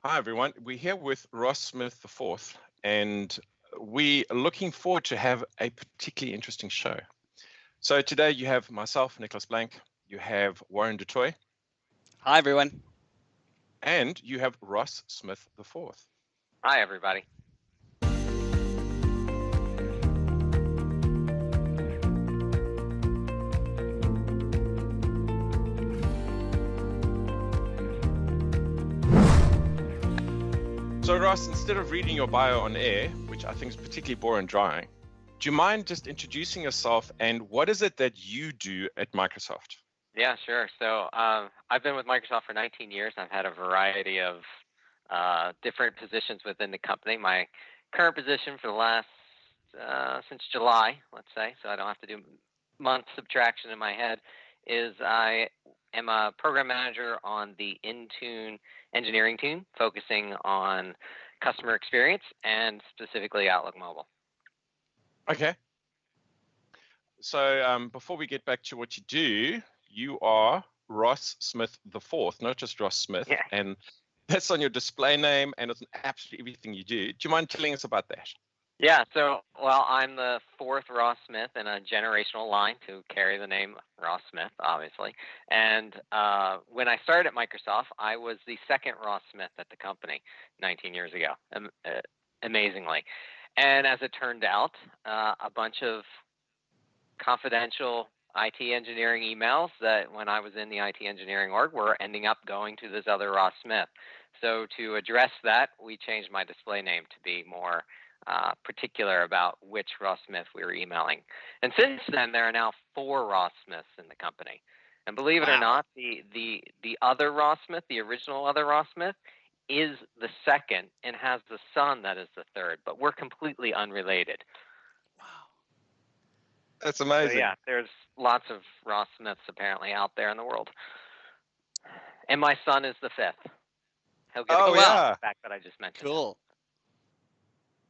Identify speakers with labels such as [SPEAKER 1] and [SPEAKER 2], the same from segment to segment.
[SPEAKER 1] Hi, everyone. We're here with Ross Smith IV, and we're looking forward to have a particularly interesting show. So today you have myself, Nicolas Blank, you have Warren Dutoy,
[SPEAKER 2] Hi, everyone.
[SPEAKER 1] and you have Ross Smith IV.
[SPEAKER 3] Hi, everybody.
[SPEAKER 1] So Ross, instead of reading your bio on air, which I think is particularly boring and dry, do you mind just introducing yourself and what is it that you do at Microsoft?
[SPEAKER 3] Yeah, sure. So I've been with Microsoft for 19 years. I've had a variety of different positions within the company. My current position for the last, since July, let's say, so I don't have to do month subtraction in my head, is I am a program manager on the Intune Engineering team, focusing on customer experience and specifically Outlook Mobile.
[SPEAKER 1] Okay. So before we get back to what you do, you are Ross Smith IV, not just Ross Smith.
[SPEAKER 3] Yeah.
[SPEAKER 1] And that's on your display name and it's absolutely everything you do. Do you mind telling us about that?
[SPEAKER 3] Yeah, so, well, I'm the fourth Ross Smith in a generational line to carry the name Ross Smith, obviously. And when I started at Microsoft, I was the second Ross Smith at the company 19 years ago, amazingly. And as it turned out, a bunch of confidential IT engineering emails that when I was in the IT engineering org were ending up going to this other Ross Smith. So to address that, we changed my display name to be more particular about which Ross Smith we were emailing. And since then, there are now 4 Ross Smiths in the company. And believe it or not, the other Ross Smith, the original other Ross Smith, is the second and has the son that is the third, but we're completely unrelated.
[SPEAKER 1] That's amazing.
[SPEAKER 3] So yeah, there's lots of Ross Smiths apparently out there in the world. And my son is the 5th. He'll get the fact that I just mentioned.
[SPEAKER 2] Cool.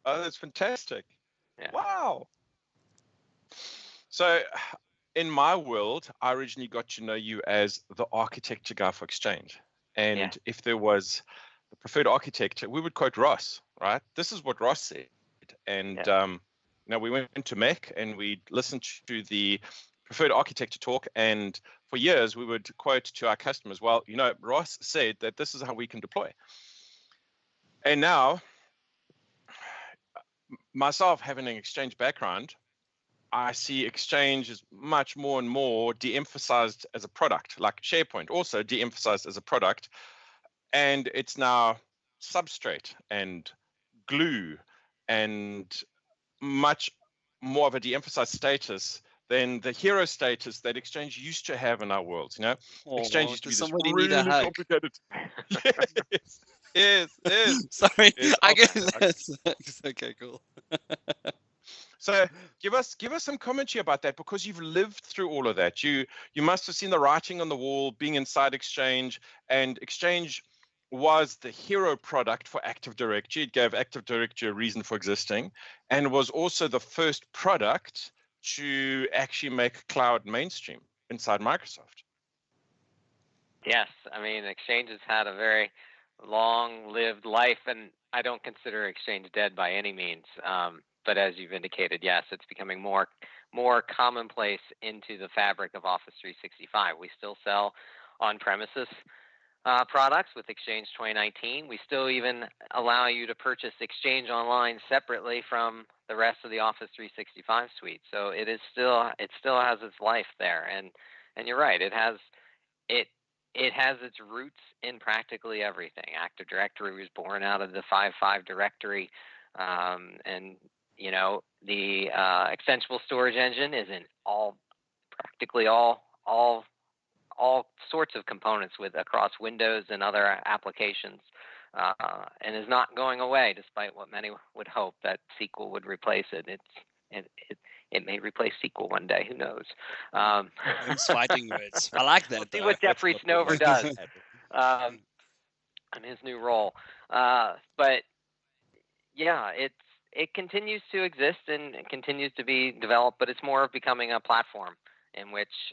[SPEAKER 1] Oh, that's fantastic.
[SPEAKER 3] Yeah.
[SPEAKER 1] Wow. So in my world, I originally got to know you as the architecture guy for Exchange. And if there was the preferred architecture, we would quote Ross, right? This is what Ross said. And we went to Mac and we listened to the preferred architecture talk. And for years, we would quote to our customers, well, Ross said that this is how we can deploy. And now, myself having an Exchange background, I see Exchange as much more and more de-emphasized as a product, like SharePoint, also de-emphasized as a product. And it's now substrate and glue and much more of a de-emphasized status than the hero status that Exchange used to have in our world. Exchange used to be this really complicated. Yes.
[SPEAKER 2] Sorry,
[SPEAKER 1] yes.
[SPEAKER 2] I guess that's okay. Cool.
[SPEAKER 1] So give us some commentary about that, because you've lived through all of that. You must have seen the writing on the wall being inside Exchange, and Exchange was the hero product for Active Directory. It gave Active Directory a reason for existing, and was also the first product to actually make cloud mainstream inside Microsoft.
[SPEAKER 3] Yes, I mean, Exchange has had a very long-lived life, and I don't consider Exchange dead by any means. But as you've indicated, yes, it's becoming more commonplace into the fabric of Office 365. We still sell on-premises products with Exchange 2019. We still even allow you to purchase Exchange Online separately from the rest of the Office 365 suite. So it still has its life there, and you're right, it has its roots in practically everything. Active Directory was born out of the 5.5 directory, and the extensible storage engine is in practically all sorts of components across Windows and other applications, and is not going away, despite what many would hope that SQL would replace it. It may replace SQL one day. Who knows?
[SPEAKER 2] Those fighting words. I like that.
[SPEAKER 3] We'll see what Jeffrey Snover does in his new role. But yeah, it continues to exist and it continues to be developed, but it's more of becoming a platform in which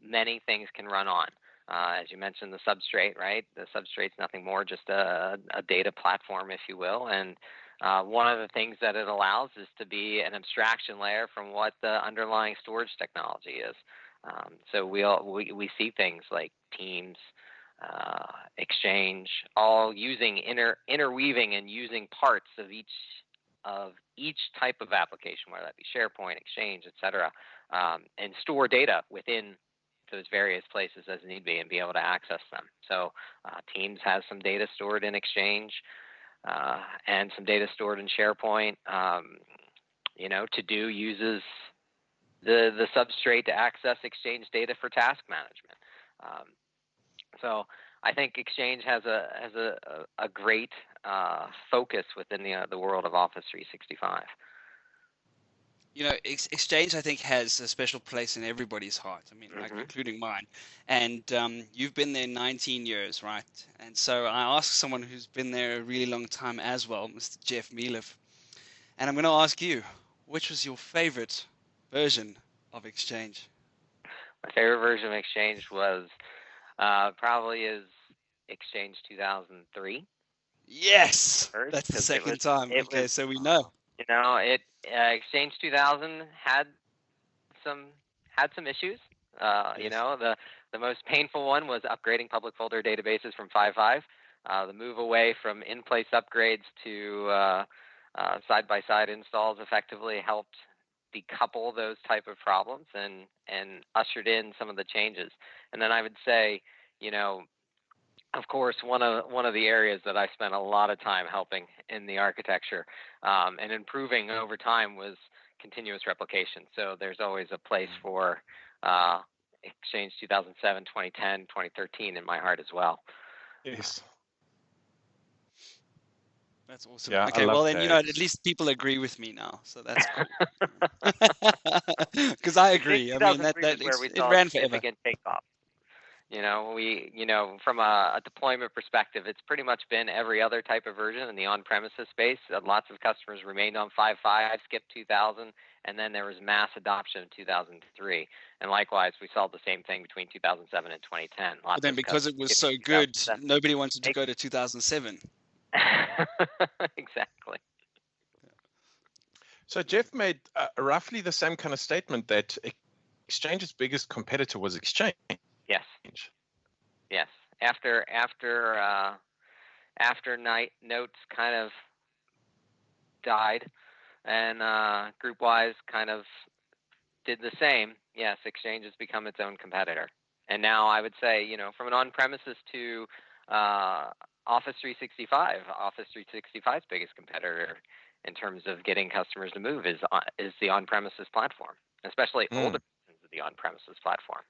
[SPEAKER 3] many things can run on. As you mentioned, the substrate, right? The substrate's nothing more just a data platform, if you will. And one of the things that it allows is to be an abstraction layer from what the underlying storage technology is. So we see things like Teams, Exchange, all using interweaving and using parts of each type of application, whether that be SharePoint, Exchange, etc., and store data within those various places as need be and be able to access them. So Teams has some data stored in Exchange and some data stored in SharePoint. To-Do uses the substrate to access Exchange data for task management. So I think Exchange has a great focus within the world of Office 365.
[SPEAKER 2] Exchange, I think, has a special place in everybody's heart. I mean, like, including mine. And you've been there 19 years, right? And so I asked someone who's been there a really long time as well, Mr. Jeff Mealiff. And I'm going to ask you, which was your favorite version of Exchange?
[SPEAKER 3] My favorite version of Exchange was probably is Exchange 2003.
[SPEAKER 2] Yes, that's the second time. Okay, so we know.
[SPEAKER 3] Exchange 2000 had some issues. Yes. The most painful one was upgrading public folder databases from 5.5. The move away from in-place upgrades to side-by-side installs effectively helped decouple those type of problems and ushered in some of the changes. And then I would say, of course, one of the areas that I spent a lot of time helping in the architecture and improving over time was continuous replication. So there's always a place for Exchange 2007, 2010, 2013 in my heart as well.
[SPEAKER 1] Yes.
[SPEAKER 2] That's awesome.
[SPEAKER 1] Yeah,
[SPEAKER 2] okay, well then, at least people agree with me now, so that's cool. Because I agree. I mean, it ran forever.
[SPEAKER 3] Takeoff. From a deployment perspective, it's pretty much been every other type of version in the on-premises space. Lots of customers remained on 5.5, skipped 2000, and then there was mass adoption in 2003. And likewise, we saw the same thing between 2007 and 2010.
[SPEAKER 2] But then because it was so good, nobody wanted to go to 2007.
[SPEAKER 3] Exactly.
[SPEAKER 1] So Jeff made roughly the same kind of statement that Exchange's biggest competitor was Exchange.
[SPEAKER 3] Yes. Yes. After Notes kind of died, and GroupWise kind of did the same. Yes, Exchange has become its own competitor. And now I would say, from an on-premises to Office 365, Office 365's biggest competitor in terms of getting customers to move is the on-premises platform, especially older versions of the on-premises platform.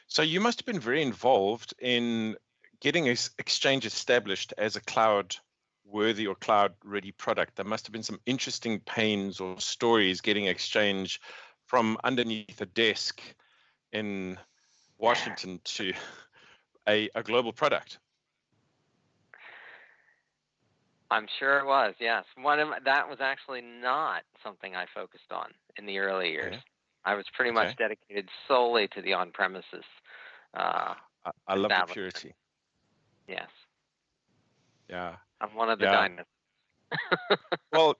[SPEAKER 1] So you must have been very involved in getting Exchange established as a cloud-worthy or cloud-ready product. There must have been some interesting pains or stories getting Exchange from underneath a desk in Washington to a global product.
[SPEAKER 3] I'm sure it was, yes. That was actually not something I focused on in the early years. Okay. I was pretty much dedicated solely to the on-premises.
[SPEAKER 1] I love the purity.
[SPEAKER 3] Yes.
[SPEAKER 1] Yeah.
[SPEAKER 3] I'm one of the dinosaurs.
[SPEAKER 1] Well,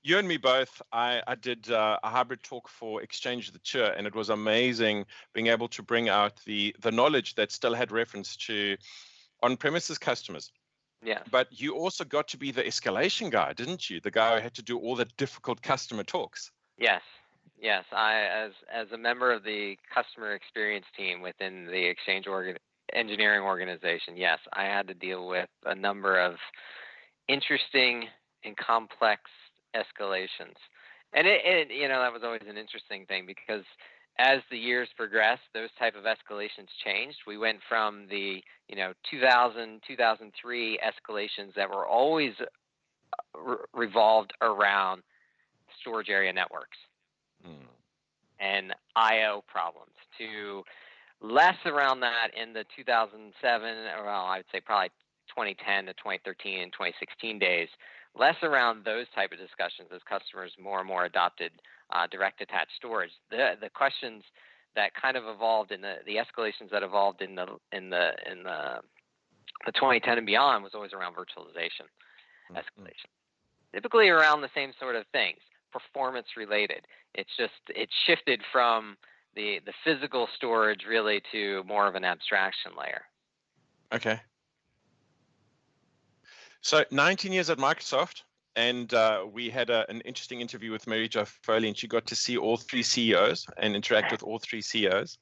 [SPEAKER 1] you and me both. I did a hybrid talk for Exchange the Tour, and it was amazing being able to bring out the knowledge that still had reference to on-premises customers.
[SPEAKER 3] Yeah.
[SPEAKER 1] But you also got to be the escalation guy, didn't you? The guy who had to do all the difficult customer talks.
[SPEAKER 3] Yes. Yes. I, as a member of the customer experience team within the Exchange engineering organization, yes, I had to deal with a number of interesting and complex escalations. And that was always an interesting thing because as the years progressed, those type of escalations changed. We went from the 2000, 2003 escalations that were always revolved around storage area networks and I/O problems to less around that in the 2007, well, I would say probably 2010 to 2013 and 2016 days, less around those type of discussions as customers more and more adopted direct attached storage. The questions that kind of evolved in the escalations that evolved in the 2010 and beyond was always around virtualization escalation. Typically around the same sort of things, performance related. It shifted from the physical storage really to more of an abstraction layer.
[SPEAKER 1] Okay. So 19 years at Microsoft, and we had an interesting interview with Mary Jo Foley, and she got to see all three CEOs and interact with all three CEOs.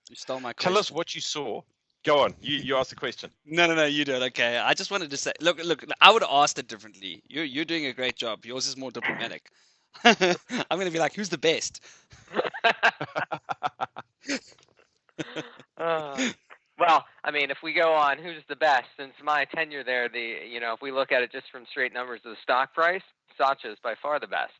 [SPEAKER 2] You stole my question.
[SPEAKER 1] Tell us what you saw. Go on. You asked the question.
[SPEAKER 2] No, you did. Okay. I just wanted to say, look, I would have asked it differently. You're doing a great job. Yours is more diplomatic. I'm going to be like, who's the best?
[SPEAKER 3] Well, I mean, if we go on who's the best, since my tenure there, if we look at it just from straight numbers of the stock price, Satya is by far the best,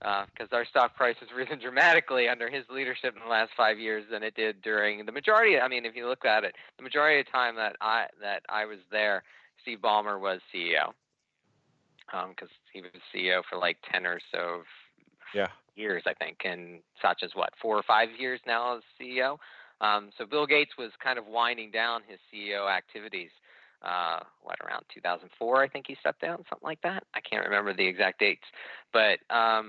[SPEAKER 3] because our stock price has risen dramatically under his leadership in the last 5 years than it did during the majority. I mean, if you look at it, the majority of the time that I was there, Steve Ballmer was CEO, because he was CEO for like 10 or so years, I think, and Satya's 4 or 5 years now as CEO. So Bill Gates was kind of winding down his CEO activities, around 2004, I think he stepped down, something like that. I can't remember the exact dates, but by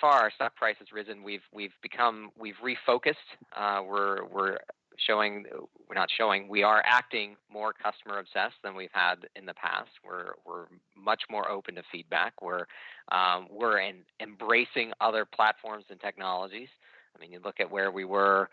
[SPEAKER 3] far our stock price has risen. We've refocused. We are acting more customer obsessed than we've had in the past. We're much more open to feedback. We're embracing other platforms and technologies. I mean, you look at where we were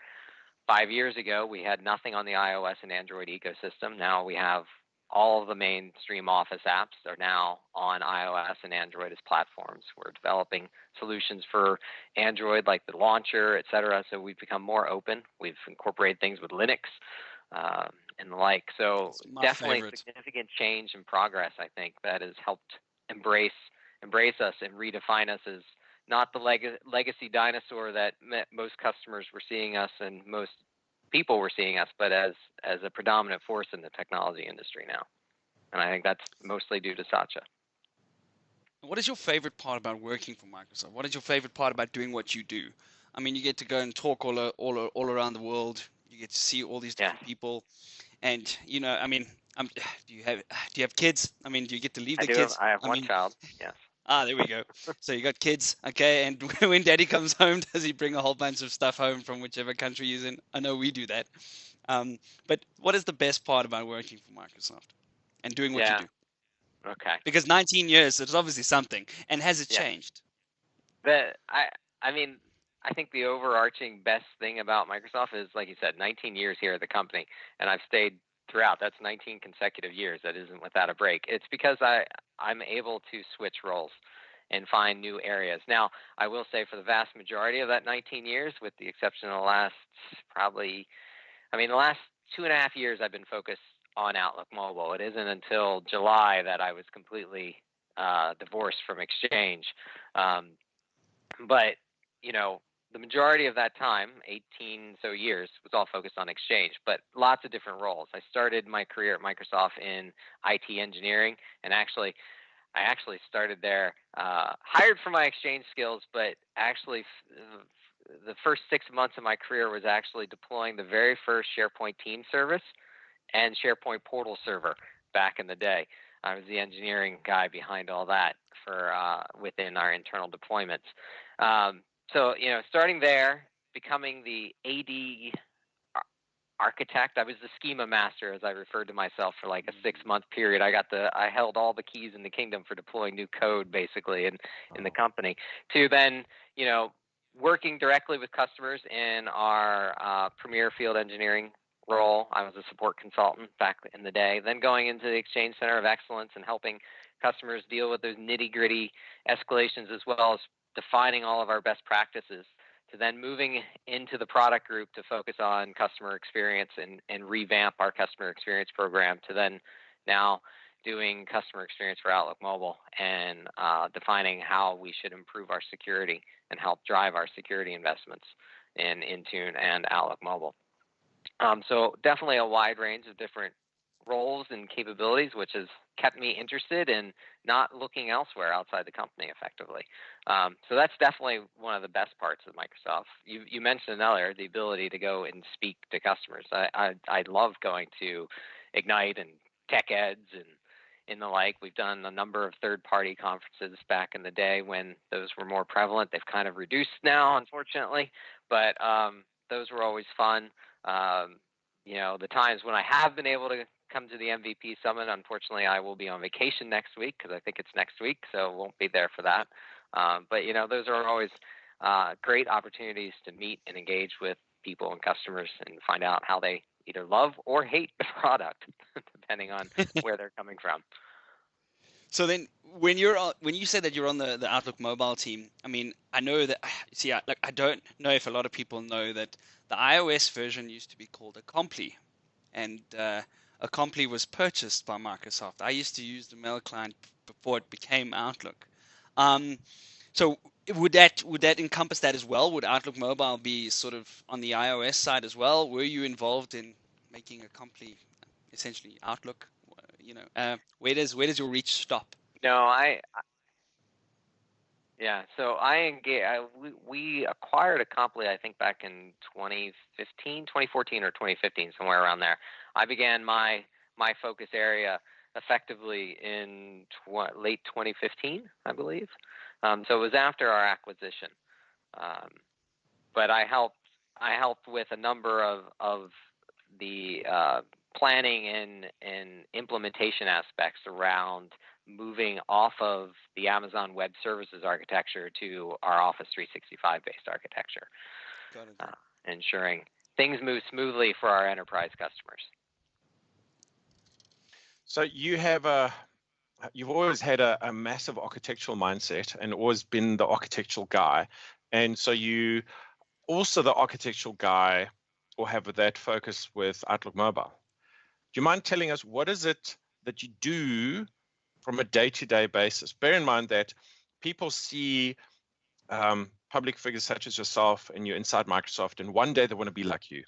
[SPEAKER 3] 5 years ago, we had nothing on the iOS and Android ecosystem. Now we have all of the mainstream Office apps are now on iOS and Android as platforms. We're developing solutions for Android like the launcher, et cetera. So we've become more open. We've incorporated things with Linux and the like. So definitely significant change and progress, I think, that has helped embrace us and redefine us as not the legacy dinosaur that most customers were seeing us and most people were seeing us, but as a predominant force in the technology industry now. And I think that's mostly due to Satya.
[SPEAKER 2] What is your favorite part about working for Microsoft? What is your favorite part about doing what you do? I mean, you get to go and talk all around the world. You get to see all these different people, and I mean, do you have kids? I mean, do you get to leave the kids?
[SPEAKER 3] I have one child. Yes.
[SPEAKER 2] There we go. So you got kids, okay? And when Daddy comes home, does he bring a whole bunch of stuff home from whichever country he's in? I know we do that. But what is the best part about working for Microsoft and doing what you do?
[SPEAKER 3] Okay.
[SPEAKER 2] Because 19 years, it's obviously something. And has it changed?
[SPEAKER 3] I mean, I think the overarching best thing about Microsoft is, like you said, 19 years here at the company, and I've stayed throughout. That's 19 consecutive years. That isn't without a break. It's because I'm able to switch roles and find new areas. Now, I will say for the vast majority of that 19 years, with the exception of the last the last 2.5 years, I've been focused on Outlook Mobile. It isn't until July that I was completely divorced from Exchange. But, the majority of that time, 18 so years, was all focused on Exchange, but lots of different roles. I started my career at Microsoft in IT engineering, and I actually started there, hired for my Exchange skills, but actually the first 6 months of my career was actually deploying the very first SharePoint team service and SharePoint portal server back in the day. I was the engineering guy behind all that for within our internal deployments. So, starting there, becoming the AD architect, I was the schema master, as I referred to myself, for like a 6-month period. I held all the keys in the kingdom for deploying new code, basically, in the company. To then, working directly with customers in our premier field engineering role. I was a support consultant back in the day. Then going into the Exchange Center of Excellence and helping customers deal with those nitty-gritty escalations, as well as defining all of our best practices, to then moving into the product group to focus on customer experience and revamp our customer experience program, to then now doing customer experience for Outlook Mobile and defining how we should improve our security and help drive our security investments in Intune and Outlook Mobile. So definitely a wide range of different roles and capabilities, which has kept me interested in not looking elsewhere outside the company effectively. So that's definitely one of the best parts of Microsoft. You mentioned another, the ability to go and speak to customers. I love going to Ignite and Tech Eds and the like. We've done a number of third-party conferences back in the day when those were more prevalent. They've kind of reduced now, unfortunately, but those were always fun. The times when I have been able to come to the MVP Summit, unfortunately, I will be on vacation next week because I think it's next week, so won't be there for that. But those are always great opportunities to meet and engage with people and customers and find out how they either love or hate the product, depending on where they're coming from.
[SPEAKER 2] So then, when you say that you're on the Outlook mobile team, I mean, I know that. See, I don't know if a lot of people know that the iOS version used to be called Acompli, and Acompli was purchased by Microsoft. I used to use the mail client before it became Outlook. So would that encompass that as well? Would Outlook Mobile be sort of on the iOS side as well? Were you involved in making Acompli essentially Outlook? Where does your reach stop?
[SPEAKER 3] No, so we acquired Acompli, I think, back in 2014 or 2015, somewhere around there. I began my focus area effectively in late 2015, I believe. So it was after our acquisition. But I helped with a number of the planning and implementation aspects around moving off of the Amazon Web Services architecture to our Office 365 based architecture, ensuring things move smoothly for our enterprise customers.
[SPEAKER 1] So you've always had a massive architectural mindset and always been the architectural guy, and so you also the architectural guy or have that focus with Outlook Mobile. Do you mind telling us what is it that you do from a day-to-day basis? Bear in mind that people see public figures such as yourself and you're inside Microsoft, and one day they want to be like you.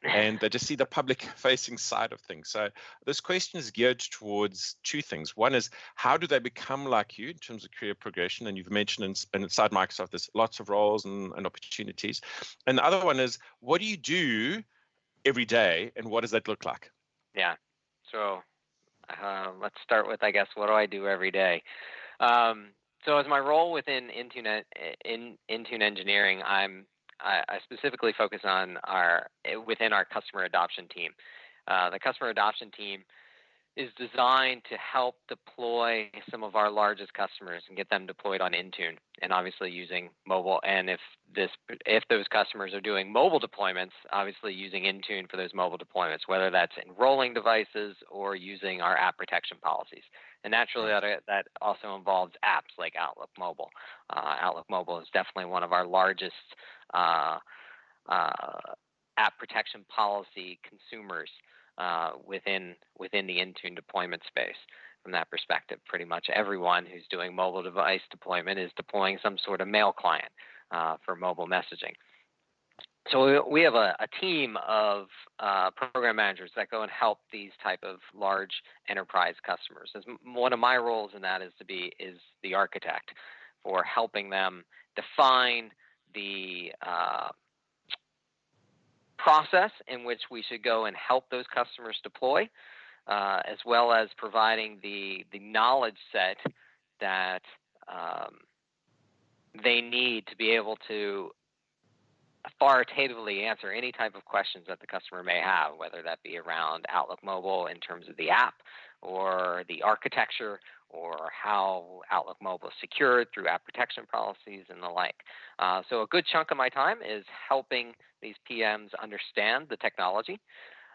[SPEAKER 1] And they just see the public-facing side of things. So this question is geared towards two things. One is, how do they become like you in terms of career progression? And you've mentioned inside Microsoft, there's lots of roles and opportunities. And the other one is, what do you do every day, and what does that look like?
[SPEAKER 3] Yeah. So let's start with, I guess, what do I do every day? So as my role within Intune Engineering, I specifically focus on within our customer adoption team. The customer adoption team is designed to help deploy some of our largest customers and get them deployed on Intune, and obviously using mobile. And if those customers are doing mobile deployments, obviously using Intune for those mobile deployments, whether that's enrolling devices or using our app protection policies. And naturally, that also involves apps like Outlook Mobile. Outlook Mobile is definitely one of our largest app protection policy consumers within the Intune deployment space. From that perspective, pretty much everyone who's doing mobile device deployment is deploying some sort of mail client for mobile messaging. So we have a team of program managers that go and help these type of large enterprise customers. One of my roles in that is the architect for helping them define the process in which we should go and help those customers deploy, as well as providing the knowledge set that they need to be able to authoritatively answer any type of questions that the customer may have, whether that be around Outlook Mobile in terms of the app or the architecture or how Outlook Mobile is secured through app protection policies and the like. So a good chunk of my time is helping these PMs understand the technology.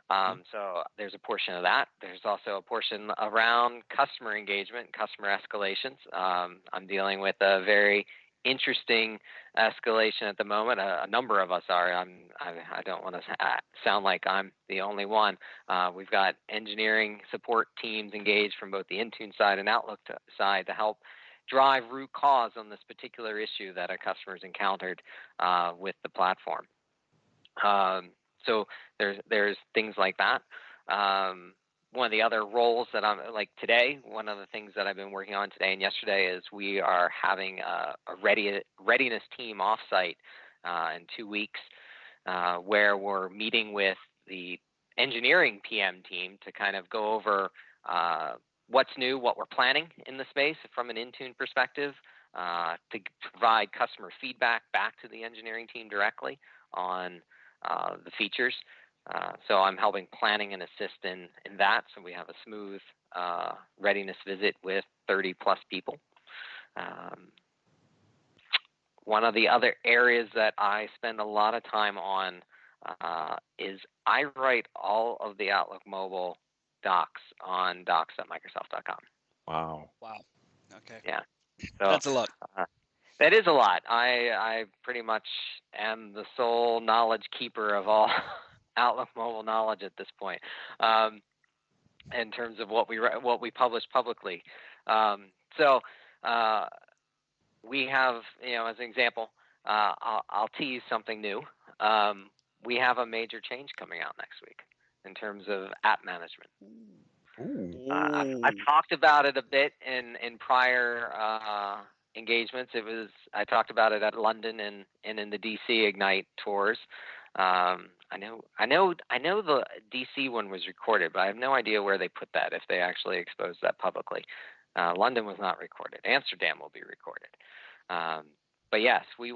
[SPEAKER 3] So there's a portion of that. There's also a portion around customer engagement, customer escalations. I'm dealing with a very interesting escalation at the moment. A number of us are. I don't want to sound like I'm the only one. We've got engineering support teams engaged from both the Intune side and Outlook side to help drive root cause on this particular issue that our customers encountered with the platform. So there's things like that. one of the other roles that I'm like today, one of the things that I've been working on today and yesterday is we are having a readiness team offsite in 2 weeks where we're meeting with the engineering PM team to kind of go over what's new, what we're planning in the space from an Intune perspective, to provide customer feedback back to the engineering team directly on the features. So I'm helping planning and assist in that. So we have a smooth readiness visit with 30 plus people. One of the other areas that I spend a lot of time on is I write all of the Outlook Mobile docs on docs.microsoft.com.
[SPEAKER 1] Wow.
[SPEAKER 2] Okay.
[SPEAKER 3] Yeah. So
[SPEAKER 2] That's a lot.
[SPEAKER 3] That is a lot. I pretty much am the sole knowledge keeper of all Outlook Mobile knowledge at this point, in terms of what we publish publicly. So we have, as an example, I'll tease something new. We have a major change coming out next week in terms of app management. I've talked about it a bit in prior engagements. I talked about it at London and in the DC Ignite tours. I know the DC one was recorded, but I have no idea where they put that, if they actually exposed that publicly. London was not recorded. Amsterdam will be recorded. But yes, we've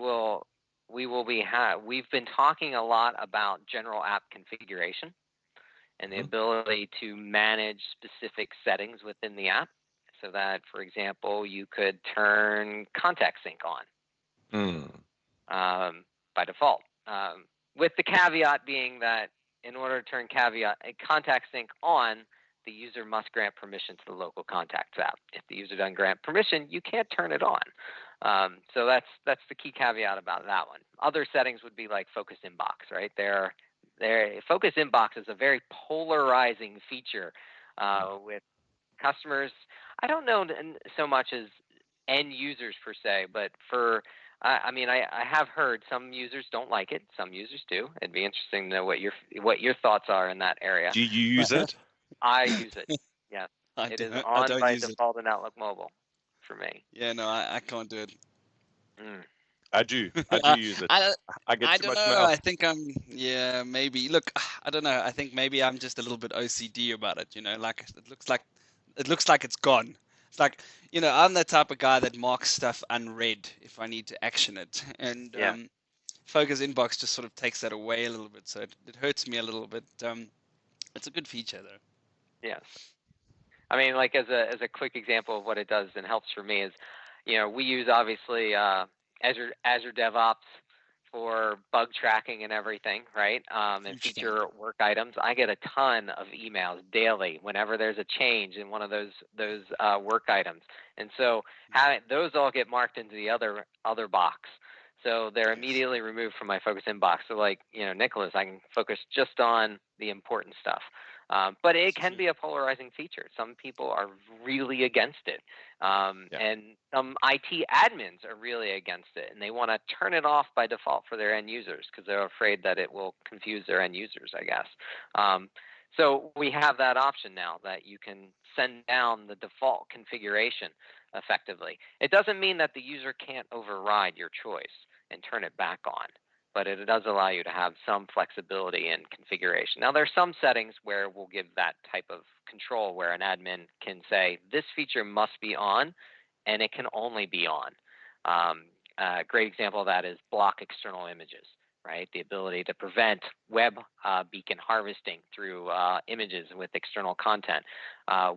[SPEAKER 3] been talking a lot about general app configuration and the ability to manage specific settings within the app, so that, for example, you could turn contact sync on by default, with the caveat being that in order to turn contact sync on, the user must grant permission to the local contacts app. If the user doesn't grant permission, you can't turn it on. So that's the key caveat about that one. Other settings would be like focus inbox, right? Focus inbox is a very polarizing feature with customers. I don't know so much as end users per se, but I have heard some users don't like it. Some users do. It'd be interesting to know what your thoughts are in that area.
[SPEAKER 1] Do you use it?
[SPEAKER 3] I use it. Yes, it is on by default in Outlook Mobile for me.
[SPEAKER 2] Yeah, no, I can't do it.
[SPEAKER 1] I do use it. I get too much mail.
[SPEAKER 2] I think maybe. Look, I don't know. I think maybe I'm just a little bit OCD about it. Like it looks like it's gone. It's like, I'm the type of guy that marks stuff unread if I need to action it, and Focus Inbox just sort of takes that away a little bit, so it hurts me a little bit. It's a good feature though.
[SPEAKER 3] Yes. I mean, like as a quick example of what it does and helps for me is, we use obviously Azure DevOps for bug tracking and everything, right? And feature work items. I get a ton of emails daily whenever there's a change in one of those work items, and so those all get marked into the other box. So they're immediately removed from my Focus Inbox. So like, Nicolas, I can focus just on the important stuff. But it can be a polarizing feature. Some people are really against it. And some IT admins are really against it. And they want to turn it off by default for their end users because they're afraid that it will confuse their end users, I guess. So we have that option now that you can send down the default configuration effectively. It doesn't mean that the user can't override your choice and turn it back on, but it does allow you to have some flexibility in configuration. Now, there are some settings where we'll give that type of control where an admin can say, this feature must be on, and it can only be on. A great example of that is block external images, right? The ability to prevent web beacon harvesting through images with external content.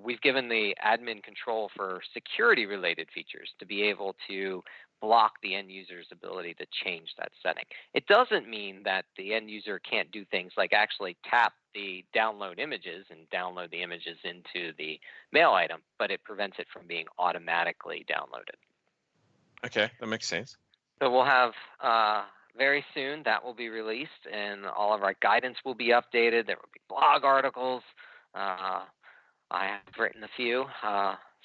[SPEAKER 3] We've given the admin control for security-related features to be able to block the end user's ability to change that setting. It doesn't mean that the end user can't do things like actually tap the download images and download the images into the mail item, but it prevents it from being automatically downloaded.
[SPEAKER 1] Okay, that makes sense.
[SPEAKER 3] So we'll have very soon that will be released, and all of our guidance will be updated. There will be blog articles. I have written a few,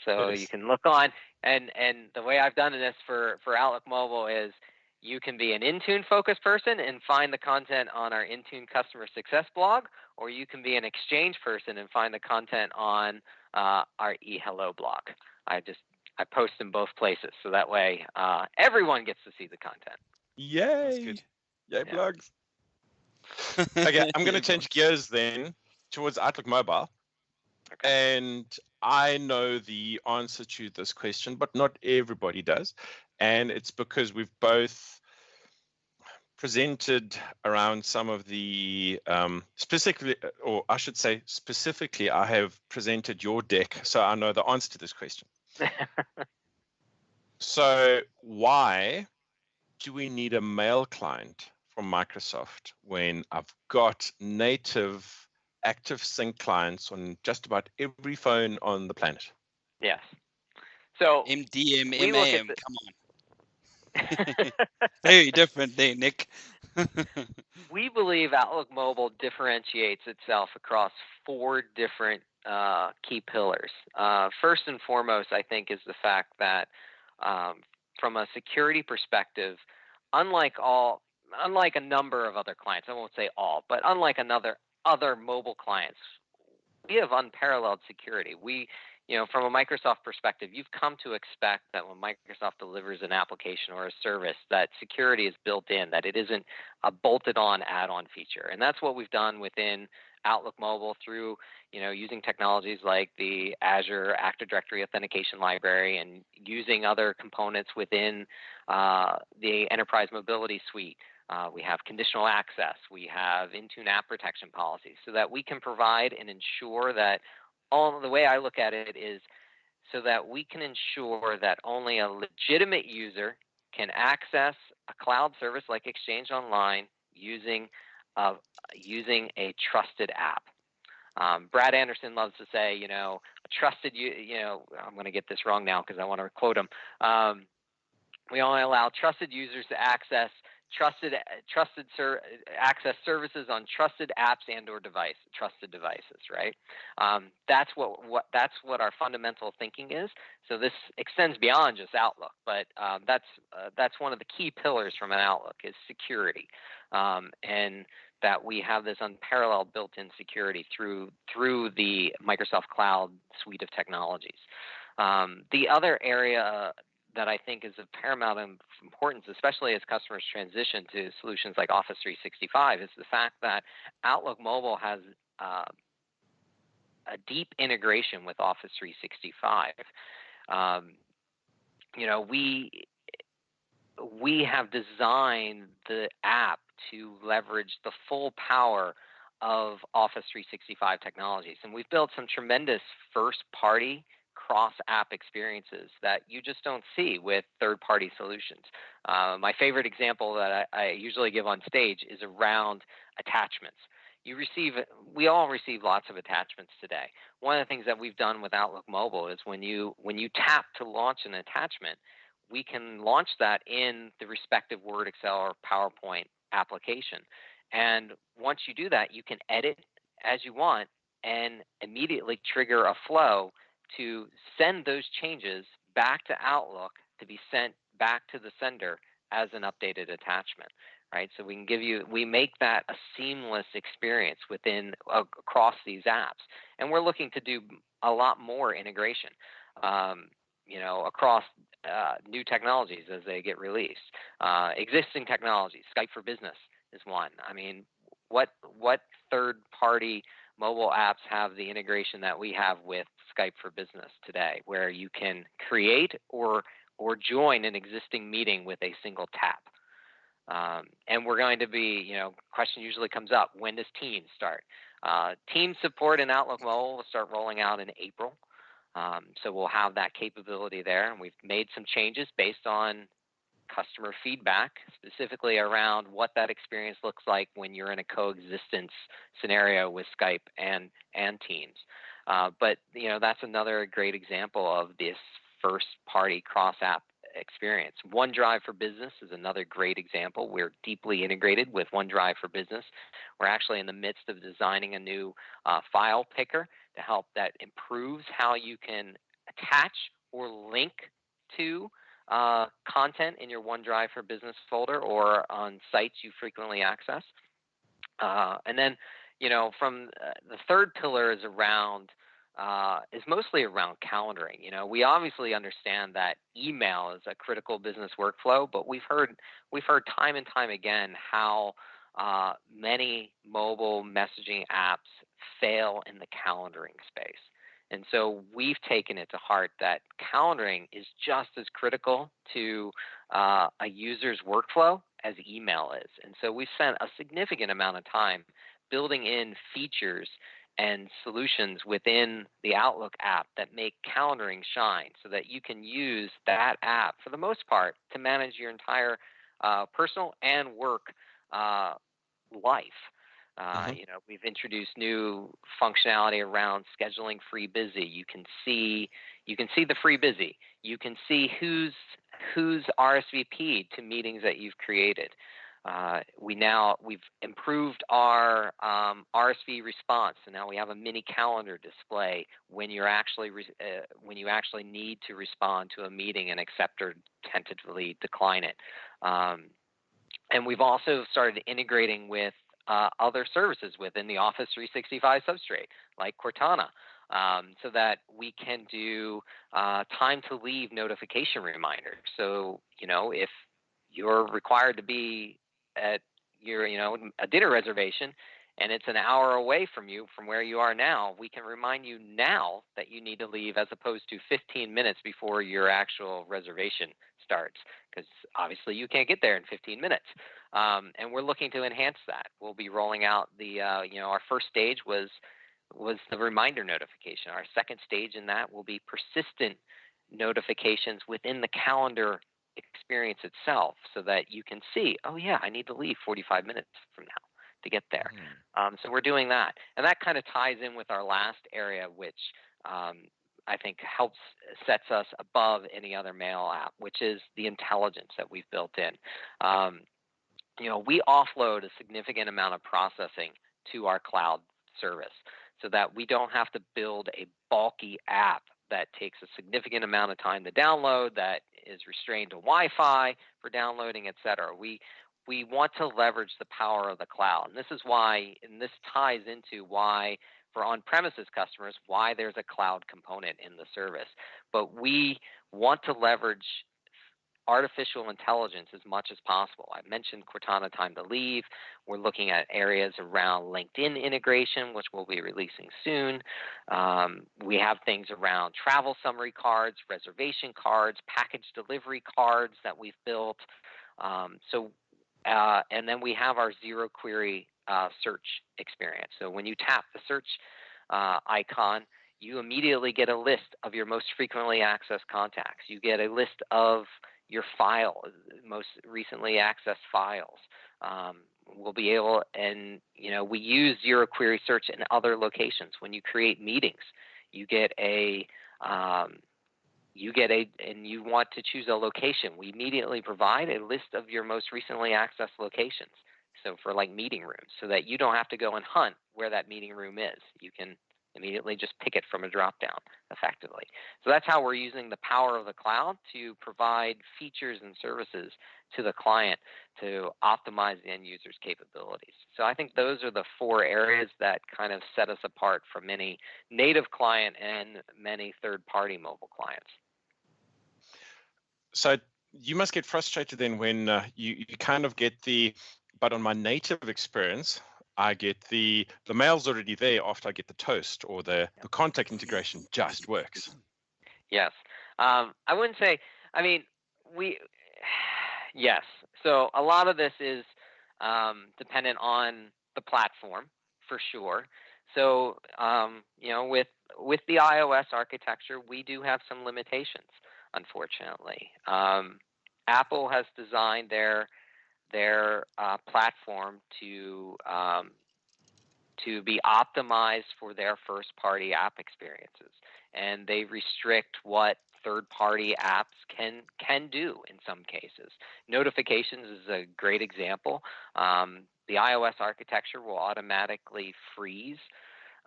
[SPEAKER 3] so you can look on. And the way I've done this for Outlook Mobile is You can be an Intune focused person and find the content on our Intune customer success blog, or you can be an Exchange person and find the content on our eHello blog. I post in both places, so that way everyone gets to see the content.
[SPEAKER 1] Yay!
[SPEAKER 2] That's good.
[SPEAKER 1] Yay, blogs. Okay, I'm going to change gears then towards Outlook Mobile.
[SPEAKER 3] Okay.
[SPEAKER 1] And I know the answer to this question, but not everybody does. And it's because we've both presented around some of the specifically, or I should say specifically, I have presented your deck, so I know the answer to this question. So why do we need a mail client from Microsoft when I've got native active sync clients on just about every phone on the planet?
[SPEAKER 3] Yes. So
[SPEAKER 2] MDM,
[SPEAKER 3] we look at
[SPEAKER 2] MAM, come on. Very different there, Nick.
[SPEAKER 3] We believe Outlook Mobile differentiates itself across 4 different key pillars. First and foremost, I think, is the fact that from a security perspective, unlike a number of other clients, I won't say all, but unlike other mobile clients, we have unparalleled security. From a Microsoft perspective, you've come to expect that when Microsoft delivers an application or a service, that security is built in, that it isn't a bolted-on add-on feature. And that's what we've done within Outlook Mobile through, using technologies like the Azure Active Directory Authentication Library and using other components within the Enterprise Mobility Suite. We have conditional access. We have Intune app protection policies so that we can provide and ensure that the way I look at it is so that we can ensure that only a legitimate user can access a cloud service like Exchange Online using a trusted app. Brad Anderson loves to say, a trusted, I'm going to get this wrong now because I want to quote him. We only allow trusted users to access access services on trusted apps and/or trusted devices, right? That's what our fundamental thinking is. So this extends beyond just Outlook, but that's one of the key pillars from an Outlook is security, and that we have this unparalleled built-in security through the Microsoft Cloud suite of technologies. The other area that I think is of paramount importance, especially as customers transition to solutions like Office 365, is the fact that Outlook Mobile has a deep integration with Office 365. We have designed the app to leverage the full power of Office 365 technologies, and we've built some tremendous first-party cross-app experiences that you just don't see with third-party solutions. My favorite example that I usually give on stage is around attachments. We all receive lots of attachments today. One of the things that we've done with Outlook Mobile is when you tap to launch an attachment, we can launch that in the respective Word, Excel, or PowerPoint application. And once you do that, you can edit as you want and immediately trigger a flow to send those changes back to Outlook to be sent back to the sender as an updated attachment, right? So we make that a seamless experience across these apps, and we're looking to do a lot more integration, across new technologies as they get released. Existing technologies, Skype for Business is one. I mean, what third-party mobile apps have the integration that we have with Skype for Business today, where you can create or join an existing meeting with a single tap? And we're going to be, question usually comes up, when does Teams start? Teams support in Outlook Mobile will start rolling out in April. So we'll have that capability there, and we've made some changes based on customer feedback, specifically around what that experience looks like when you're in a coexistence scenario with Skype and Teams. But that's another great example of this first-party cross-app experience. OneDrive for Business is another great example. We're deeply integrated with OneDrive for Business. We're actually in the midst of designing a new file picker to help that improves how you can attach or link to content in your OneDrive for Business folder or on sites you frequently access. And then, from the third pillar is mostly around calendaring. We obviously understand that email is a critical business workflow, but we've heard time and time again how many mobile messaging apps fail in the calendaring space. And so we've taken it to heart that calendaring is just as critical to a user's workflow as email is. And so we've spent a significant amount of time building in features and solutions within the Outlook app that make calendaring shine so that you can use that app for the most part to manage your entire personal and work life. We've introduced new functionality around scheduling free busy. You can see the free busy. You can see who's RSVP'd to meetings that you've created. We've improved our RSV response, and now we have a mini calendar display when you actually need to respond to a meeting and accept or tentatively decline it. And we've also started integrating with other services within the Office 365 substrate, like Cortana, so that we can do time to leave notification reminders. So, if you're required to be at your, a dinner reservation and it's an hour away from where you are now, we can remind you now that you need to leave as opposed to 15 minutes before your actual reservation starts, because obviously you can't get there in 15 minutes. And we're looking to enhance that. We'll be rolling out our first stage was the reminder notification. Our second stage in that will be persistent notifications within the calendar experience itself, so that you can see, oh yeah, I need to leave 45 minutes from now to get there. So we're doing that, and that kind of ties in with our last area, which I think sets us above any other mail app, which is the intelligence that we've built in. We offload a significant amount of processing to our cloud service so that we don't have to build a bulky app that takes a significant amount of time to download, that is restrained to Wi-Fi for downloading, et cetera. We want to leverage the power of the cloud. And this is why, and this ties into why, for on-premises customers, why there's a cloud component in the service. But we want to leverage artificial intelligence as much as possible. I mentioned Cortana Time to Leave. We're looking at areas around LinkedIn integration, which we'll be releasing soon. We have things around travel summary cards, reservation cards, package delivery cards that we've built. And then we have our zero query search experience. So when you tap the search icon, you immediately get a list of your most frequently accessed contacts. You get a list of your most recently accessed files. We'll be able, and we use zero query search in other locations. When you create meetings, you want to choose a location, we immediately provide a list of your most recently accessed locations. So for like meeting rooms, so that you don't have to go and hunt where that meeting room is. You can immediately just pick it from a drop-down effectively. So that's how we're using the power of the cloud to provide features and services to the client to optimize the end user's capabilities. So I think those are the four areas that kind of set us apart from many native client and many third-party mobile clients.
[SPEAKER 1] So you must get frustrated then when you kind of get but on my native experience, I get the mail's already there after I get the toast, or the contact integration just works.
[SPEAKER 3] Yes. I wouldn't say, yes. So a lot of this is dependent on the platform for sure. So, with the iOS architecture, we do have some limitations, unfortunately. Apple has designed their platform to be optimized for their first-party app experiences, and they restrict what third-party apps can do in some cases. Notifications is a great example. The iOS architecture will automatically freeze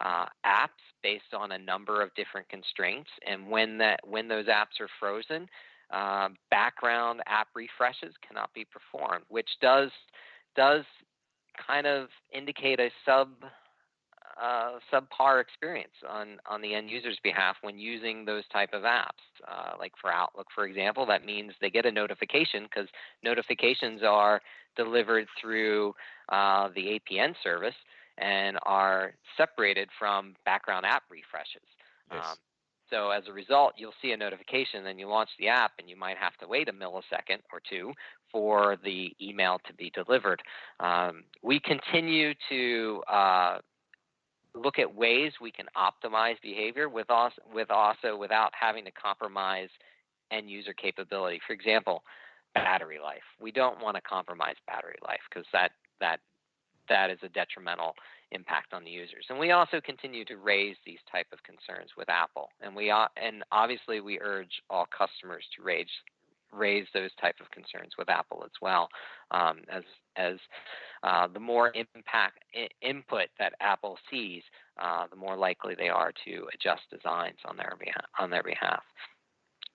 [SPEAKER 3] apps based on a number of different constraints, and when those apps are frozen, background app refreshes cannot be performed, which does kind of indicate a subpar experience on the end user's behalf when using those type of apps. Like for Outlook, for example, that means they get a notification because notifications are delivered through the APN service and are separated from background app refreshes.
[SPEAKER 1] Yes.
[SPEAKER 3] So as a result, you'll see a notification, then you launch the app, and you might have to wait a millisecond or two for the email to be delivered. We continue to look at ways we can optimize behavior without having to compromise end user capability. For example, battery life. We don't want to compromise battery life because that is a detrimental impact on the users. And we also continue to raise these type of concerns with Apple. And obviously we urge all customers to raise those type of concerns with Apple as well, as the more input that Apple sees, the more likely they are to adjust designs on their behalf.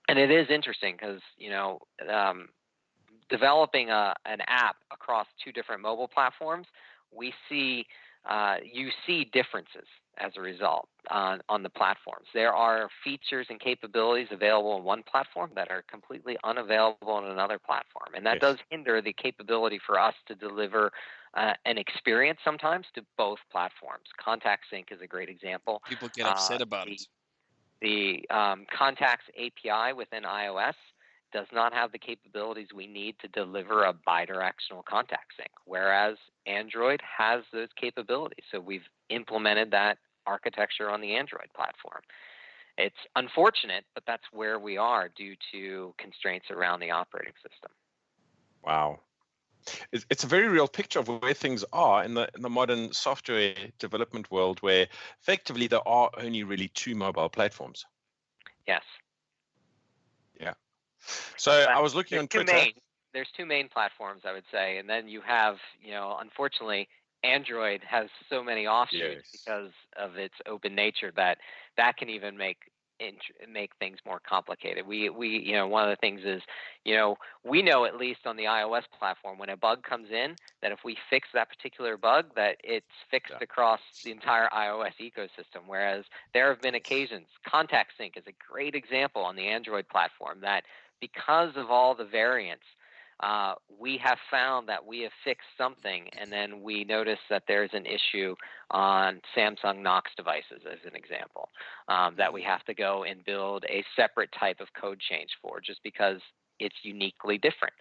[SPEAKER 3] And it is interesting because developing an app across two different mobile platforms, you see differences as a result on the platforms. There are features and capabilities available on one platform that are completely unavailable on another platform, and that does hinder the capability for us to deliver an experience sometimes to both platforms. Contact Sync is a great example.
[SPEAKER 2] People get upset about it.
[SPEAKER 3] The Contacts API within iOS does not have the capabilities we need to deliver a bidirectional contact sync, whereas Android has those capabilities. So we've implemented that architecture on the Android platform. It's unfortunate, but that's where we are due to constraints around the operating system.
[SPEAKER 1] Wow. It's a very real picture of where things are in the modern software development world, where effectively there are only really two mobile platforms.
[SPEAKER 3] Yes.
[SPEAKER 1] Yeah. So I was looking on Twitter.
[SPEAKER 3] There's two main platforms, I would say, and then you have, unfortunately, Android has so many offshoots because of its open nature that can even make things more complicated. We one of the things is, we know at least on the iOS platform when a bug comes in that if we fix that particular bug, that it's fixed across the entire iOS ecosystem. Whereas there have been occasions, Contact Sync is a great example on the Android platform, that because of all the variants, we have found that we have fixed something, and then we notice that there's an issue on Samsung Knox devices, as an example, that we have to go and build a separate type of code change for, just because it's uniquely different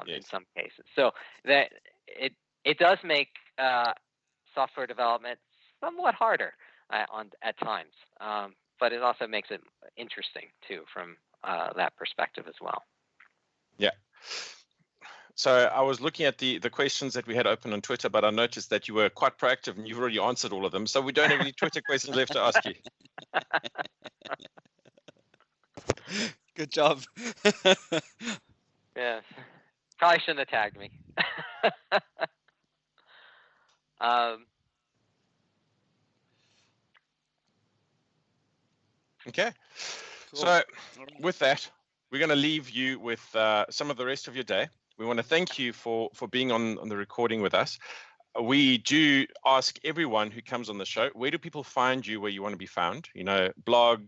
[SPEAKER 3] in some cases. So that it does make software development somewhat harder at times, but it also makes it interesting too from that perspective as well.
[SPEAKER 1] Yeah. So I was looking at the questions that we had open on Twitter, but I noticed that you were quite proactive and you've already answered all of them. So we don't have any Twitter questions left to ask you.
[SPEAKER 2] Good job.
[SPEAKER 3] Yes. Probably shouldn't have tagged me.
[SPEAKER 1] Okay.
[SPEAKER 2] Cool.
[SPEAKER 1] So with that, we're going to leave you with some of the rest of your day. We want to thank you for being on the recording with us. We do ask everyone who comes on the show, where do people find you where you want to be found? Blog,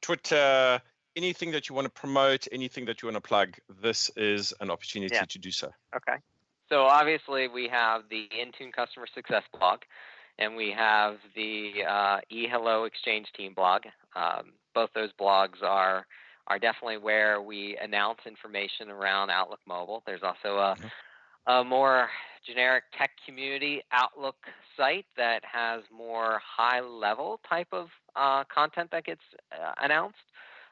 [SPEAKER 1] Twitter, anything that you want to promote, anything that you want to plug. This is an opportunity to do so.
[SPEAKER 3] Okay. So obviously we have the Intune Customer Success blog, and we have the eHello Exchange Team blog. Both those blogs are definitely where we announce information around Outlook Mobile. There's also a more generic tech community Outlook site that has more high-level type of content that gets announced.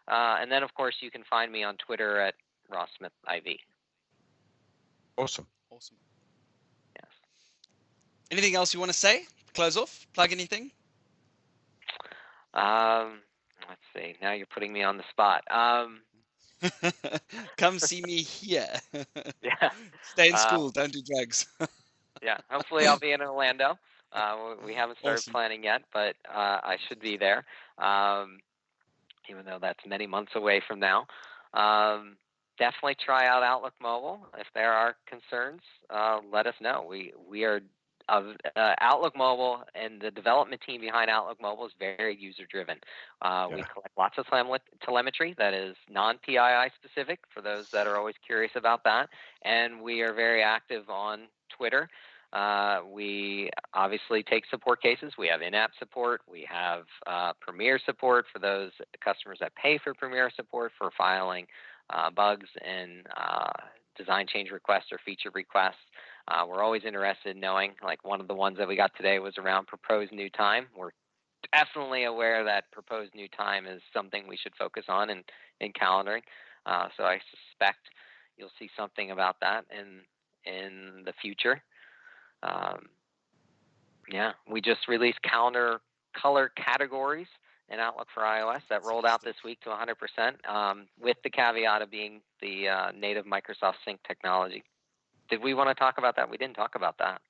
[SPEAKER 3] And then, of course, you can find me on Twitter at RossSmithIV.
[SPEAKER 1] Awesome.
[SPEAKER 3] Yes.
[SPEAKER 2] Anything else you want to say? Close off? Plug anything?
[SPEAKER 3] Let's see. Now you're putting me on the spot.
[SPEAKER 2] Come see me here.
[SPEAKER 3] Yeah.
[SPEAKER 2] Stay in school. Don't do drugs.
[SPEAKER 3] Yeah. Hopefully I'll be in Orlando. We haven't started planning yet, but I should be there, even though that's many months away from now. Definitely try out Outlook Mobile. If there are concerns, let us know. We are Outlook Mobile, and the development team behind Outlook Mobile is very user-driven. We collect lots of telemetry that is non-PII specific for those that are always curious about that, and we are very active on Twitter. We obviously take support cases. We have in-app support. We have Premier support for those customers that pay for Premier support for filing bugs and design change requests or feature requests. We're always interested in knowing, like one of the ones that we got today was around proposed new time. We're definitely aware that proposed new time is something we should focus on in calendaring. So I suspect you'll see something about that in the future. Yeah, we just released calendar color categories in Outlook for iOS that rolled out this week to 100%, with the caveat of being the native Microsoft Sync technology. Did we want to talk about that? We didn't talk about that.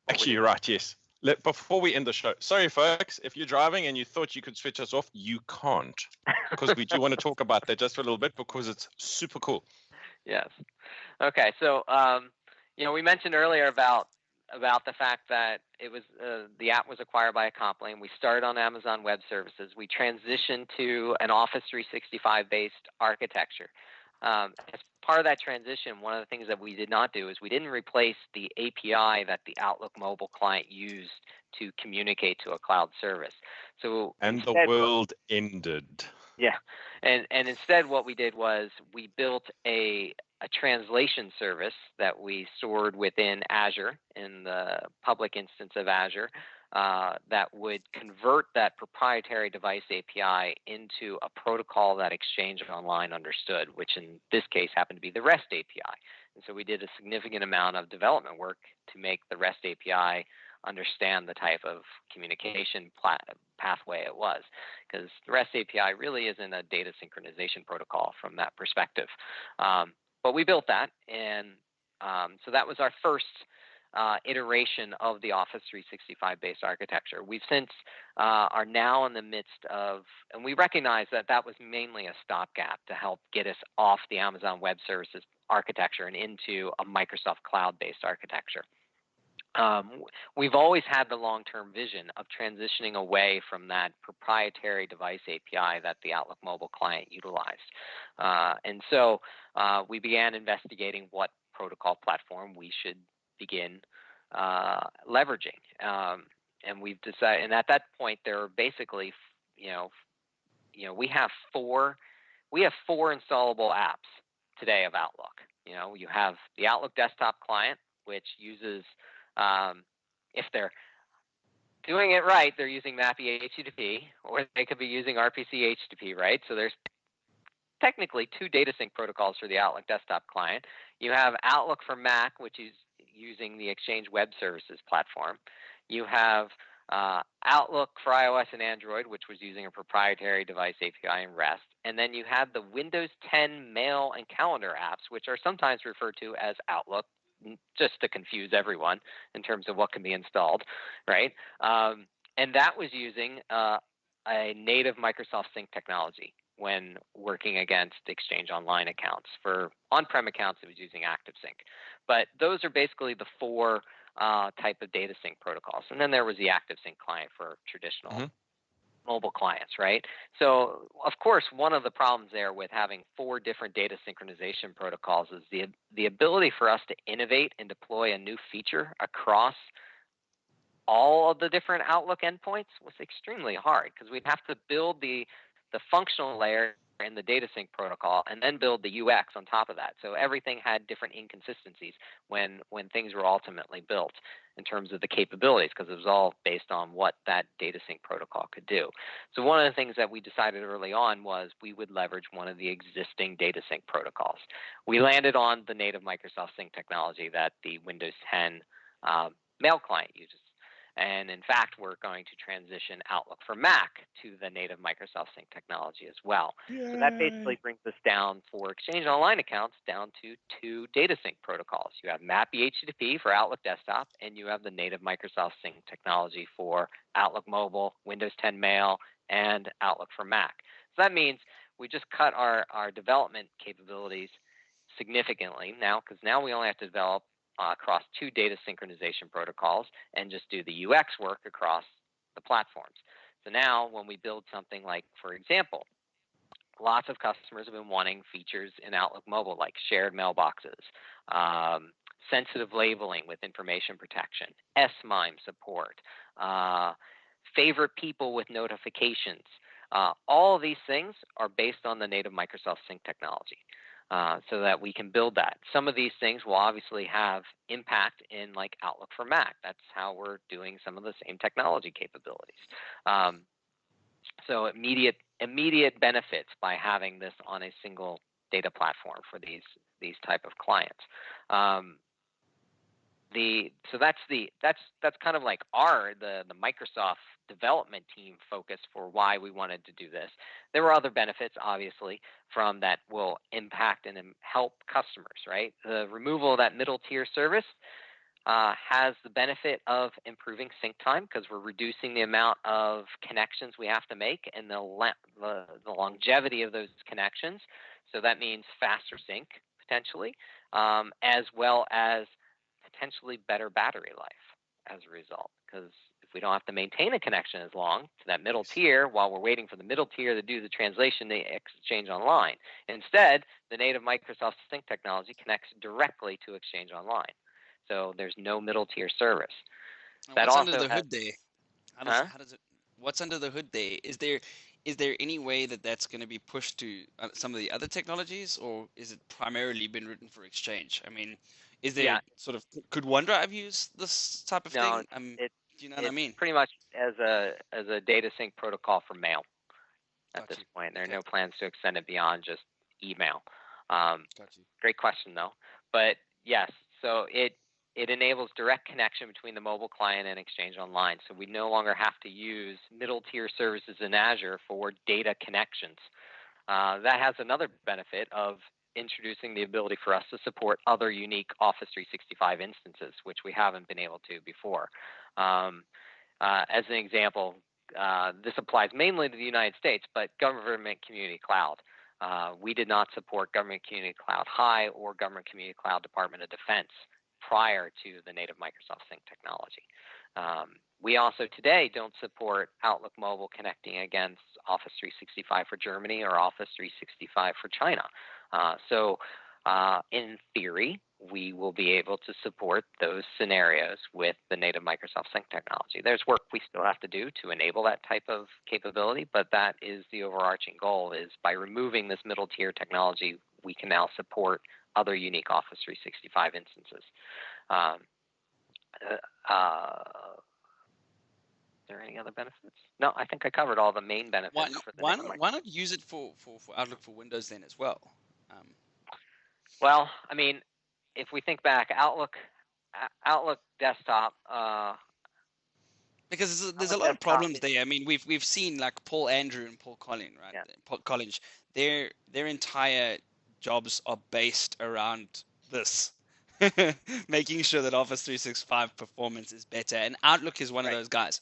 [SPEAKER 1] Actually, you're right, yes. Before we end the show, sorry, folks, if you're driving and you thought you could switch us off, you can't, because we do want to talk about that just for a little bit because it's super cool.
[SPEAKER 3] Yes. Okay, so, we mentioned earlier about the fact that it was the app was acquired by Acompli, and we started on Amazon Web Services. We transitioned to an Office 365 based architecture. As part of that transition, one of the things that we did not do is we didn't replace the API that the Outlook mobile client used to communicate to a cloud service. So
[SPEAKER 1] and
[SPEAKER 3] instead,
[SPEAKER 1] the world ended.
[SPEAKER 3] Yeah, and instead what we did was we built a translation service that we stored within Azure, in the public instance of Azure, that would convert that proprietary device API into a protocol that Exchange Online understood, which in this case happened to be the REST API. And so we did a significant amount of development work to make the REST API understand the type of communication pathway it was, because the REST API really isn't a data synchronization protocol from that perspective. But we built that, and so that was our first iteration of the Office 365 based architecture. We've since are now in the midst of, and we recognize that that was mainly a stopgap to help get us off the Amazon Web Services architecture and into a Microsoft cloud based architecture. We've always had the long-term vision of transitioning away from that proprietary device API that the Outlook mobile client utilized. And so we began investigating what protocol platform we should begin leveraging. And we've decided, and at that point, there are basically, we have four installable apps today of Outlook. You have the Outlook desktop client, which uses, if they're doing it right, they're using MAPI HTTP, or they could be using RPC HTTP, right? So there's technically two data sync protocols for the Outlook desktop client. You have Outlook for Mac, which is using the Exchange Web Services platform. You have Outlook for iOS and Android, which was using a proprietary device API and REST. And then you have the Windows 10 mail and calendar apps, which are sometimes referred to as Outlook, just to confuse everyone in terms of what can be installed, right? And that was using a native Microsoft Sync technology when working against Exchange Online accounts. For on-prem accounts, it was using ActiveSync. But those are basically the four type of data sync protocols. And then there was the ActiveSync client for traditional mobile clients, right? So, of course, one of the problems there with having four different data synchronization protocols is the ability for us to innovate and deploy a new feature across all of the different Outlook endpoints was extremely hard, because we'd have to build the functional layer in the data sync protocol and then build the UX on top of that. So everything had different inconsistencies when things were ultimately built in terms of the capabilities, because it was all based on what that data sync protocol could do. So one of the things that we decided early on was we would leverage one of the existing data sync protocols. We landed on the native Microsoft Sync technology that the Windows 10 mail client uses. And in fact, we're going to transition Outlook for Mac to the native Microsoft Sync technology as well. Yay. So that basically brings us down, for Exchange Online accounts, down to two data sync protocols. You have MAPI HTTP for Outlook Desktop, and you have the native Microsoft Sync technology for Outlook Mobile, Windows 10 Mail, and Outlook for Mac. So that means cut our development capabilities significantly now, because now we only have to develop across 2 data synchronization protocols and just do the UX work across the platforms. So now when we build something like, for example, lots of customers have been wanting features in Outlook Mobile like shared mailboxes, sensitive labeling with information protection, S-MIME support, favorite people with notifications. All of these things are based on the native Microsoft Sync technology, so that we can build that. Some of these things will obviously have impact in like Outlook for Mac. That's how we're doing some of the same technology capabilities. So immediate benefits by having this on a single data platform for these type of clients. So that's kind of like the Microsoft development team focus for why we wanted to do this. There were other benefits, obviously, from that will impact and help customers, right? The removal of that middle tier service has the benefit of improving sync time, because we're reducing the amount of connections we have to make and the longevity of those connections. So that means faster sync potentially, as well as potentially better battery life as a result, because if we don't have to maintain a connection as long to that middle tier while we're waiting for the middle tier to do the translation, the Exchange Online. Instead, the native Microsoft Sync technology connects directly to Exchange Online. So there's no middle tier service.
[SPEAKER 2] What's under the hood there? How does it? What's under the hood there? Is there any way that that's going to be pushed to some of the other technologies, or is it primarily been written for Exchange? I mean, is there sort of, could OneDrive use this type of thing? Do you know what I mean?
[SPEAKER 3] Pretty much as a data sync protocol for mail at this point. There are no plans to extend it beyond just email. Great question though. But yes, so it enables direct connection between the mobile client and Exchange Online. So we no longer have to use middle tier services in Azure for data connections. That has another benefit of introducing the ability for us to support other unique Office 365 instances, which we haven't been able to before. As an example, this applies mainly to the United States, but Government Community Cloud. We did not support Government Community Cloud High or Government Community Cloud Department of Defense prior to the native Microsoft Sync technology. We also today don't support Outlook Mobile connecting against Office 365 for Germany or Office 365 for China. So in theory, we will be able to support those scenarios with the native Microsoft Sync technology. There's work we still have to do to enable that type of capability, but that is the overarching goal, is by removing this middle tier technology, we can now support other unique Office 365 instances. Are there any other benefits? No, I think I covered all the main benefits.
[SPEAKER 2] Why not use it for Outlook for Windows then as well?
[SPEAKER 3] Well, I mean, if we think back, Outlook desktop.
[SPEAKER 2] Because there's a lot of problems there. I mean, we've seen like Paul Andrew and Paul Collins, right?
[SPEAKER 3] Yeah.
[SPEAKER 2] Paul Collins, their entire jobs are based around this, making sure that Office 365 performance is better. And Outlook is one of those guys.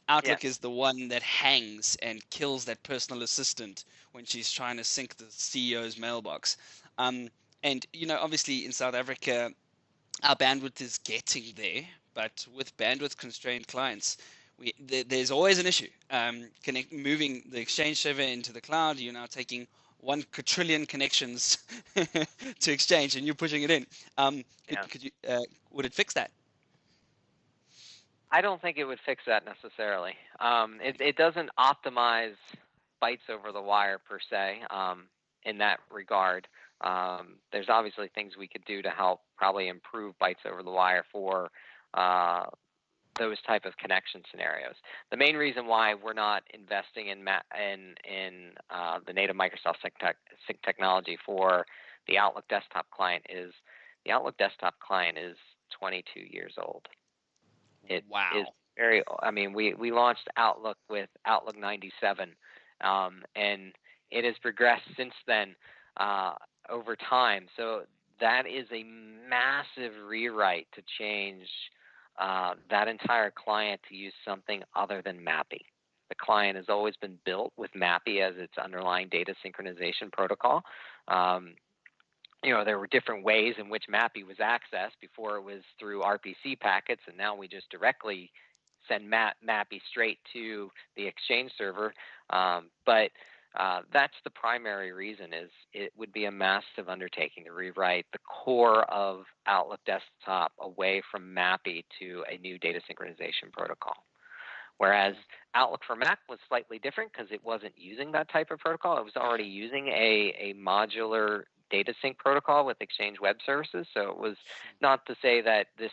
[SPEAKER 2] Outlook is the one that hangs and kills that personal assistant when she's trying to sync the CEO's mailbox. And, you know, obviously in South Africa, our bandwidth is getting there, but with bandwidth constrained clients, there's always an issue. Moving the Exchange server into the cloud, you're now taking 1 quadrillion connections to Exchange, and you're pushing it in. Would it fix that?
[SPEAKER 3] I don't think it would fix that necessarily. It doesn't optimize bytes over the wire per se in that regard. There's obviously things we could do to help probably improve bytes over the wire for those type of connection scenarios. The main reason why we're not investing in the native Microsoft Sync technology for the Outlook desktop client is the Outlook desktop client is 22 years old. It is very. I mean, we launched Outlook with Outlook 97, and it has progressed since then over time. So that is a massive rewrite to change that entire client to use something other than MAPI. the client has always been built with MAPI as its underlying data synchronization protocol. There were different ways in which MAPI was accessed. Before it was through RPC packets, and now we just directly send MAPI straight to the Exchange server. But that's the primary reason, is it would be a massive undertaking to rewrite the core of Outlook Desktop away from MAPI to a new data synchronization protocol. Whereas Outlook for Mac was slightly different because it wasn't using that type of protocol. It was already using a modular data sync protocol with Exchange Web Services. So it was not to say that this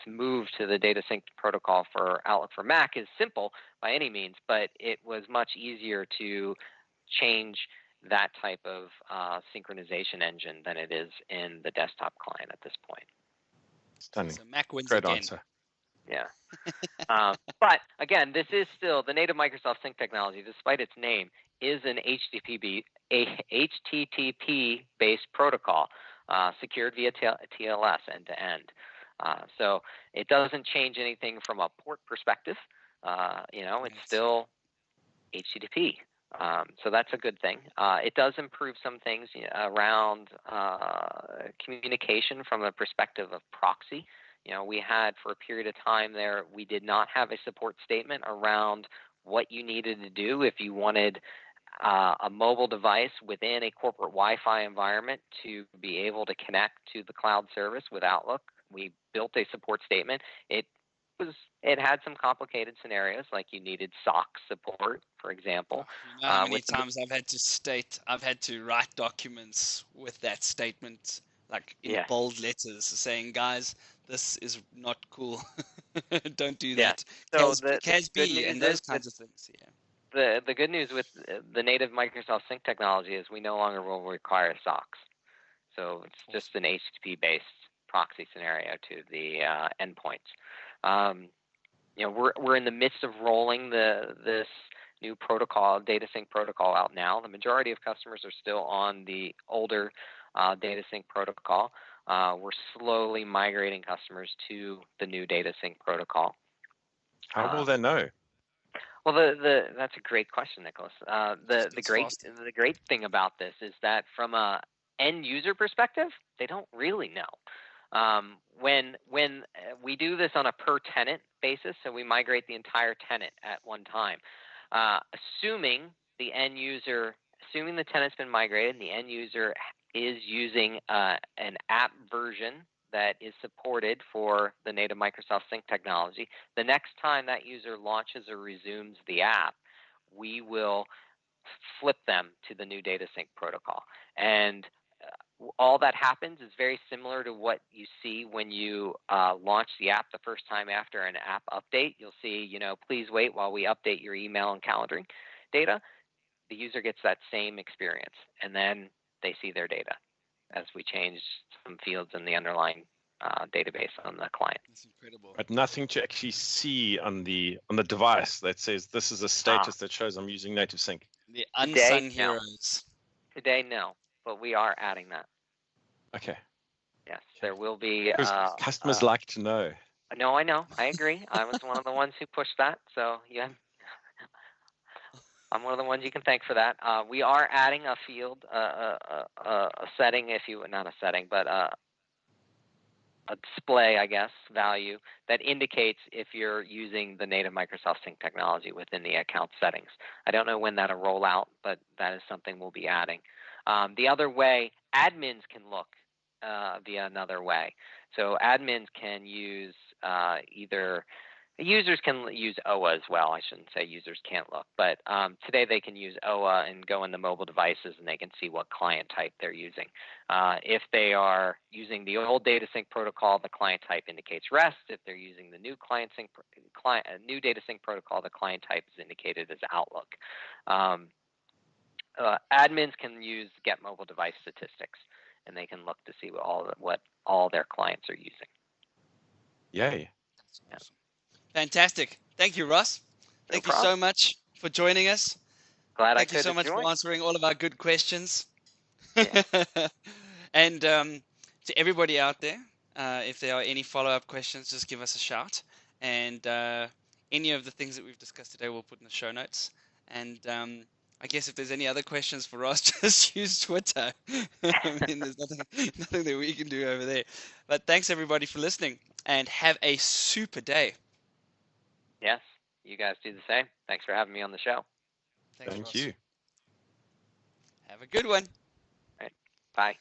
[SPEAKER 3] move to the data sync protocol for Outlook for Mac is simple by any means, but it was much easier to change that type of synchronization engine than it is in the desktop client at this point.
[SPEAKER 1] Stunning.
[SPEAKER 2] So Mac wins
[SPEAKER 1] Great
[SPEAKER 2] again.
[SPEAKER 1] answer.
[SPEAKER 3] Yeah. But again, this is still the native Microsoft Sync technology, despite its name, is an HTTP-based protocol, secured via TLS end to end. So it doesn't change anything from a port perspective. It's still HTTP. So that's a good thing. It does improve some things around communication from the perspective of proxy. We had for a period of time there, we did not have a support statement around what you needed to do if you wanted a mobile device within a corporate Wi-Fi environment to be able to connect to the cloud service with Outlook. We built a support statement. It had some complicated scenarios, like you needed SOC support, for example.
[SPEAKER 2] How many times I've had to write documents with that statement, like in bold letters, saying, guys, this is not cool. Don't do that.
[SPEAKER 3] So
[SPEAKER 2] CASB and those kinds of things. Yeah.
[SPEAKER 3] The good news with the native Microsoft Sync technology is we no longer will require SOCs. So it's just an HTTP-based proxy scenario to the endpoints. We're in the midst of rolling this new protocol, data sync protocol, out now. The majority of customers are still on the older data sync protocol. We're slowly migrating customers to the new data sync protocol.
[SPEAKER 1] How will they know?
[SPEAKER 3] Well, that's a great question, Nicolas. The great thing about this is that from a end user perspective, they don't really know. When we do this on a per tenant basis, so we migrate the entire tenant at one time, assuming the tenant's been migrated and the end user is using an app version that is supported for the native Microsoft Sync technology, the next time that user launches or resumes the app, we will flip them to the new data sync protocol. And all that happens is very similar to what you see when you launch the app the first time after an app update. You'll see, please wait while we update your email and calendaring data. The user gets that same experience, and then they see their data as we change some fields in the underlying database on the client.
[SPEAKER 2] That's incredible.
[SPEAKER 1] But nothing to actually see on the device that says this is a status that shows I'm using native sync.
[SPEAKER 2] The unsung heroes.
[SPEAKER 3] Today, no, but we are adding that.
[SPEAKER 1] Okay.
[SPEAKER 3] Yes, there will be.
[SPEAKER 1] Customers like to know.
[SPEAKER 3] No, I know. I agree. I was one of the ones who pushed that. So yeah. I'm one of the ones you can thank for that. We are adding a field, a setting, not a setting, but a display, I guess, value that indicates if you're using the native Microsoft Sync technology within the account settings. I don't know when that'll roll out, but that is something we'll be adding. The other way, admins can look via another way. So admins can use users can use OA as well. I shouldn't say users can't look, but today they can use OA and go in the mobile devices and they can see what client type they're using. If they are using the old data sync protocol, the client type indicates REST. If they're using the new new data sync protocol, the client type is indicated as Outlook. Admins can use Get Mobile Device Statistics, and they can look to see what all their clients are using.
[SPEAKER 1] Yay.
[SPEAKER 2] Yeah. Fantastic. Thank you, Ross. Thank you so much for joining us.
[SPEAKER 3] Thank
[SPEAKER 2] you so much for answering all of our good questions.
[SPEAKER 3] Yeah.
[SPEAKER 2] And to everybody out there, if there are any follow-up questions, just give us a shout. And any of the things that we've discussed today, we'll put in the show notes. And I guess if there's any other questions for us, just use Twitter. I mean, there's nothing that we can do over there. But thanks everybody for listening, and have a super day.
[SPEAKER 3] Yes, you guys do the same. Thanks for having me on the show.
[SPEAKER 2] Thanks,
[SPEAKER 1] Thank
[SPEAKER 2] Ross.
[SPEAKER 1] you.
[SPEAKER 2] Have a good one.
[SPEAKER 3] All right. Bye.